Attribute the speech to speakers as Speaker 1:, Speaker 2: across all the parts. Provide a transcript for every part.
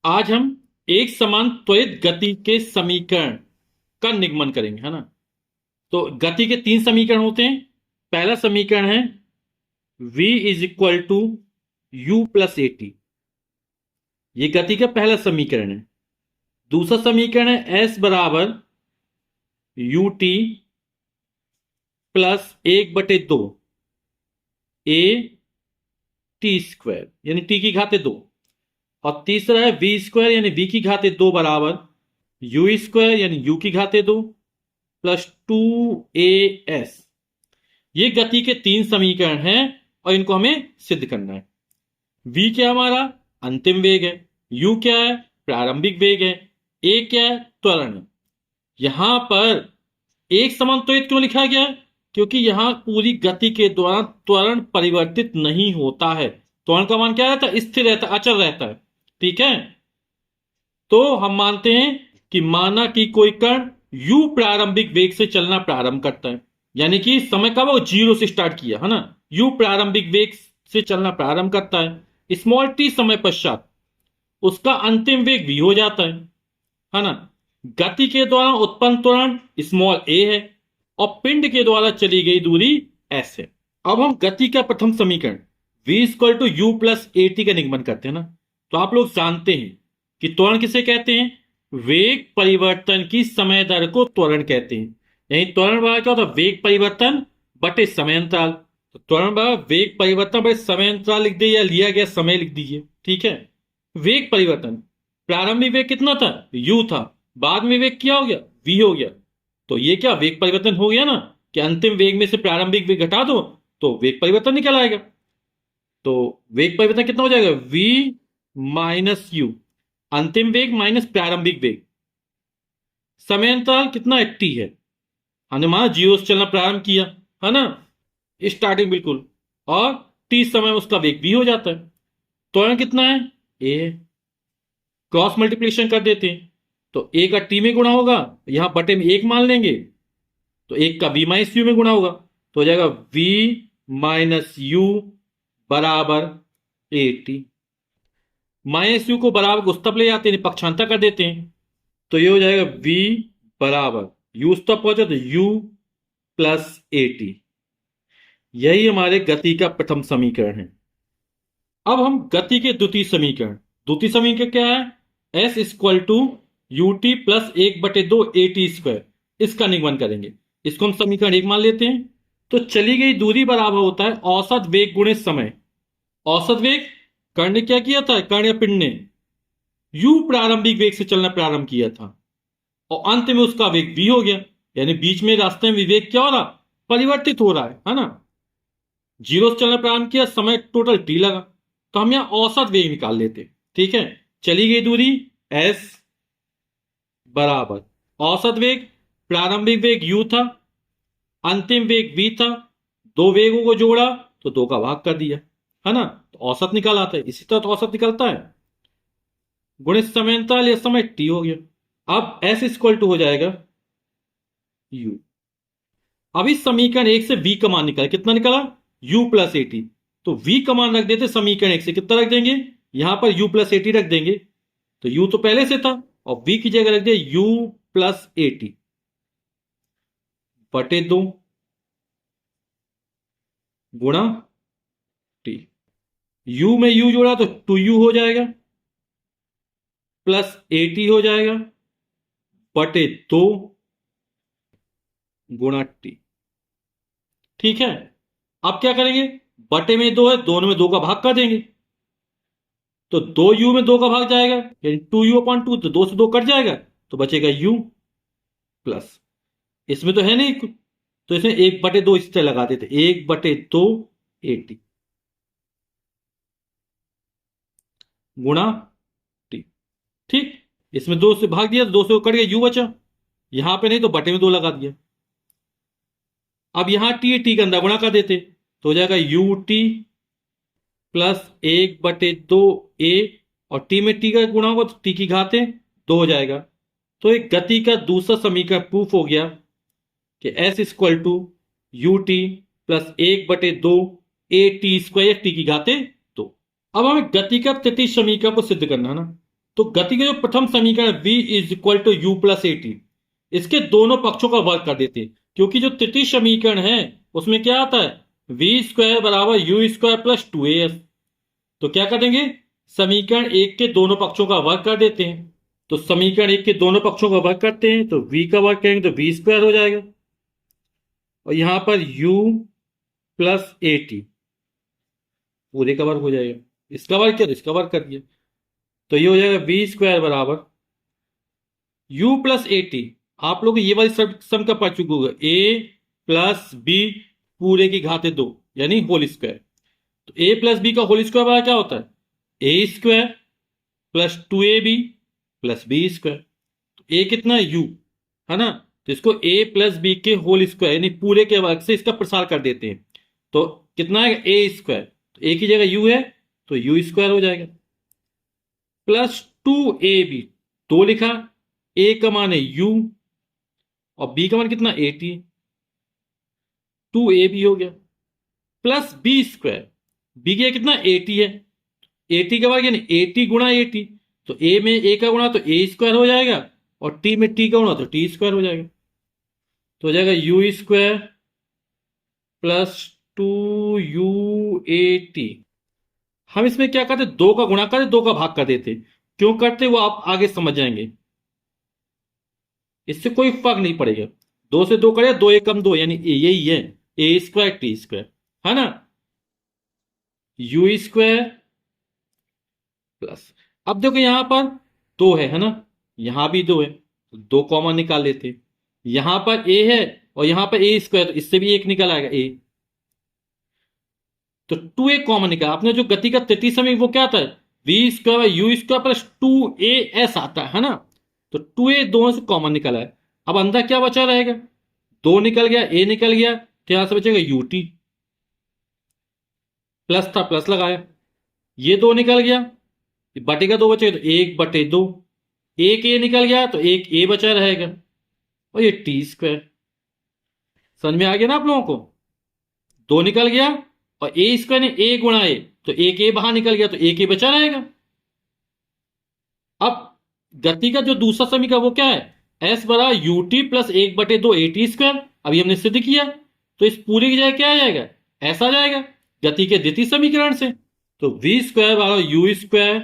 Speaker 1: आज हम एक समान त्वरित गति के समीकरण का निगमन करेंगे, है ना। तो गति के तीन समीकरण होते हैं। पहला समीकरण है v is equal to u plus a t. ये गति का पहला समीकरण है। दूसरा समीकरण है s बराबर you t plus 1/2 a t square यानी टी की घाते 2। और तीसरा है वी स्क्वायर यानी वी की घाते 2 बराबर यू स्क्वायर यानी यू की घाते 2 प्लस 2as। ये गति के तीन समीकरण हैं और इनको हमें सिद्ध करना है। v क्या हमारा अंतिम वेग है, u क्या है प्रारंभिक वेग है, a क्या है त्वरण है। यहां पर एक समान त्वरित क्यों लिखा गया है? क्योंकि यहां पूरी गति के दौरान त्वरण परिवर्तित नहीं होता है। त्वरण का मान क्या रहता है? स्थिर रहता है, अचल रहता है। ठीक है, तो हम मानते हैं कि माना कि कोई कण u प्रारंभिक वेग से चलना प्रारंभ करता है, यानी कि समय का वो जीरो से स्टार्ट किया है ना। u प्रारंभिक वेग से चलना प्रारंभ करता है, स्मॉल टी समय पश्चात उसका अंतिम वेग v हो जाता है ना। गति के दौरान उत्पन्न त्वरण स्मॉल a है और पिंड के द्वारा चली गई दूरी s है। अब हम गति का प्रथम समीकरण v equal to u plus a t का निगमन करते हैं ना। तो आप लोग जानते हैं कि त्वरण किसे कहते हैं? वेग परिवर्तन की समय दर को त्वरण कहते हैं। यानी त्वरण बराबर क्या होता है? वेग परिवर्तन बटे समय अंतराल। तो त्वरण बराबर वेग परिवर्तन बटे समय अंतराल लिख दिए या लिया गया समय लिख दीजिए। ठीक है, वेग परिवर्तन प्रारंभिक वेग कितना था? u था। बाद में वेग क्या हो गया? v हो गया। तो ये क्या वेग परिवर्तन हो गया ना, कि अंतिम वेग में से प्रारंभिक वेग घटा दो तो वेग परिवर्तन निकल आएगा। तो वेग परिवर्तन कितना हो जाएगा? v माइनस यू, अंतिम वेग माइनस प्रारंभिक वेग। समय अंतराल कितना है? t है। हमने माना जीरो से चलना प्रारंभ किया है ना, स्टार्टिंग बिल्कुल, और t समय उसका वेग v हो जाता है। त्वरण कितना है? a है। क्रॉस मल्टीप्लिकेशन कर देते हैं तो a का t में गुणा होगा, यहां बटे में 1 मान लेंगे तो 1 का v माइनस यू में गुणा होगा, तो हो जाएगा v माइनस यू बराबर ए टी। माइनस यू को बराबर को उस तरफ ले जाते हैं, पक्षांतर कर देते हैं तो ये हो जाएगा v बराबर u उस तरफ पहुंचा तो u प्लस ए टी। यही हमारे गति का प्रथम समीकरण है। अब हम गति के द्वितीय समीकरण क्या है? s equal to u t plus 1/2 a t square, इसका निगमन करेंगे। इसको हम समीकरण 1 मान लेते हैं। तो चली गई दूरी बराबर होता है औसत वेग गुणे समय। औसत वेग कर्ण ने क्या किया था? कर्ण या पिंड ने u प्रारंभिक वेग से चलना प्रारंभ किया था और अंत में उसका वेग v हो गया। यानी बीच में रास्ते में वेग क्या हो रहा? परिवर्तित हो रहा है ना। जीरो से चलना प्रारंभ किया, समय टोटल t लगा, तो हम यहां औसत वेग निकाल लेते। ठीक है, चली गई दूरी s बराबर औसत वेग, प्रारंभिक वेग u था, अंतिम वेग v था, दो वेगों को जोड़ा तो 2 का भाग कर दिया, है ना, तो औसत निकाल आता है। इसी तरह तो औसत निकलता है, गुणित समय अंतराल या समय t हो गया। अब s इक्वल टू हो जाएगा u। अब इस समीकरण 1 से v का मान निकाला, कितना निकला? u plus a T. तो v का मान रख देते समीकरण 1 से, कितना रख देंगे? यहां पर u प्लस ए टी रख देंगे, तो u तो पहले से था और v की जगह रख दिया u प्लस ए टी बटे 2 गुणा टी। u में u जोड़ा तो 2u हो जाएगा प्लस ए टी हो जाएगा बटे 2 गुणा टी। ठीक है, अब क्या करेंगे? बटे में 2 है, दोनों में 2 का भाग कर देंगे तो 2u में 2 का भाग जाएगा यानी 2u/2, तो 2 से 2 कट जाएगा तो बचेगा u प्लस, इसमें तो है नहीं कुछ, तो इसमें 1/2 इस तरह लगा देते, 1/2 ए टी गुणा टी। ठीक, इसमें 2 से भाग दिया तो 2 से कट गया, u बचा। यहां पे नहीं तो बटे में 2 लगा दिया। अब यहां टी का अंदर गुणा कर देते तो हो जाएगा यू टी प्लस 1/2 ए, और टी में टी का गुणा होगा तो टी की घाते 2 हो जाएगा। तो एक गति का दूसरा समीकरण प्रूफ हो गया कि s equal to u t plus 1/2 a t square t की घाते 2। अब हमें गति का तृतीय समीकरण को सिद्ध करना है ना। तो गति का जो प्रथम समीकरण v is equal to u plus a t, इसके दोनों पक्षों का वर्ग कर देते हैं, क्योंकि जो तृतीय समीकरण है उसमें क्या आता है वी स्क्वायर बराबर you square plus two a S. तो क्या करेंगे, समीकरण एक के दोनों पक्षों का वर्ग कर देते हैं। तो समीकरण एक के दोनों पक्षों का वर्ग करते हैं तो v का वर्ग करेंगे तो वी स्क्वायर हो जाएगा, और यहां पर u प्लस ए टी पूरे का वर्ग हो जाएगा। इसका वर्ग किया तो इसका वर्ग कर दिया, तो ये हो जाएगा वी स्क्वायर बराबर u प्लस ए टी। आप लोग ये वाली सम का पढ़ चुके होगा, a प्लस बी पूरे की घाते 2 यानी होल स्क्वायर। तो a प्लस बी का होल स्क्वायर बराबर क्या होता है, a square plus two a b plus b square. तो a कितना है u, है ना, तो इसको a प्लस बी के होल स्क्वायर यानी पूरे के वर्ग से इसका प्रसार कर देते हैं। तो कितना है ए स्क्वायर, तो a की जगह u है तो u स्क्वायर हो जाएगा, प्लस टू ए बी, 2 लिखा, a का मान है u और b का मान कितना 80, 2ab हो गया, प्लस बी स्क्वायर, बी का कितना 80 है, 80 का वर्ग यानी 80 गुणा 80, तो a में a का गुणा तो a स्क्वायर हो जाएगा और t में t का गुणा तो t स्क्वायर हो जाएगा। तो हो जाएगा you square plus to U A T. हम इसमें क्या करते, 2 का गुणा करते 2 का भाग कर देते, क्यों करते वो आप आगे समझ जाएंगे, इससे कोई फर्क नहीं पड़ेगा। 2 से 2 करे 2 एक कम 2 यानी यही है ए स्क्वायर टी स्क्वायर, है ना, यू स्क्वायर प्लस, अब देखो यहां पर 2 है ना, यहां भी 2 है तो 2 कॉमन निकाल लेते, यहां पर a है और यहां पर ए स्क्वायर, तो इससे भी एक निकल आएगा a, तो 2a कॉमन निकाला। आपने जो गति का तृतीय समीकरण वो क्या आता है, v square u square plus two a s आता है ना, तो 2a दोनों से कॉमन निकला है। अब अंदर क्या बचा रहेगा, 2 निकल गया, a निकल गया, तो यहां से बचेगा यूटी, प्लस था प्लस लगाया, ये 2 निकल गया, बटे का 2 बचेगा तो 1/2, एक ए निकल गया तो एक ए बचा रहेगा, और ये टी स्क्वायर। समझ में आ गया ना आप लोगों को, 2 निकल गया और ए स्क्वायर ने ए गुणा ए, तो एक ए बाहर निकल गया तो एक ए बचा रहेगा। अब गति का जो दूसरा समीकरण वो क्या है, एस बराबर you t plus 1/2 a t square, अभी हमने सिद्ध किया, तो इस पूरे की जगह क्या आ जाएगा, ऐसा आ जाएगा गति के द्वितीय समीकरण से। तो वी स्क्वायर बराबर यू स्क्वायर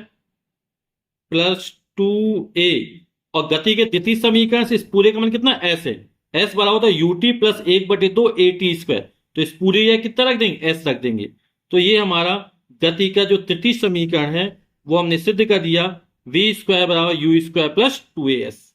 Speaker 1: प्लस टू ए, और गति के द्वितीय समीकरण से इस पूरे का मान कितना एस है, एस बराबर होता है you t plus 1/2 a t square, तो इस पूरे जगह कितना रख देंगे, एस रख देंगे। तो ये हमारा गति का जो तृतीय समीकरण है वो हमने सिद्ध कर दिया, वी स्क्वायर बराबर you square plus two a S.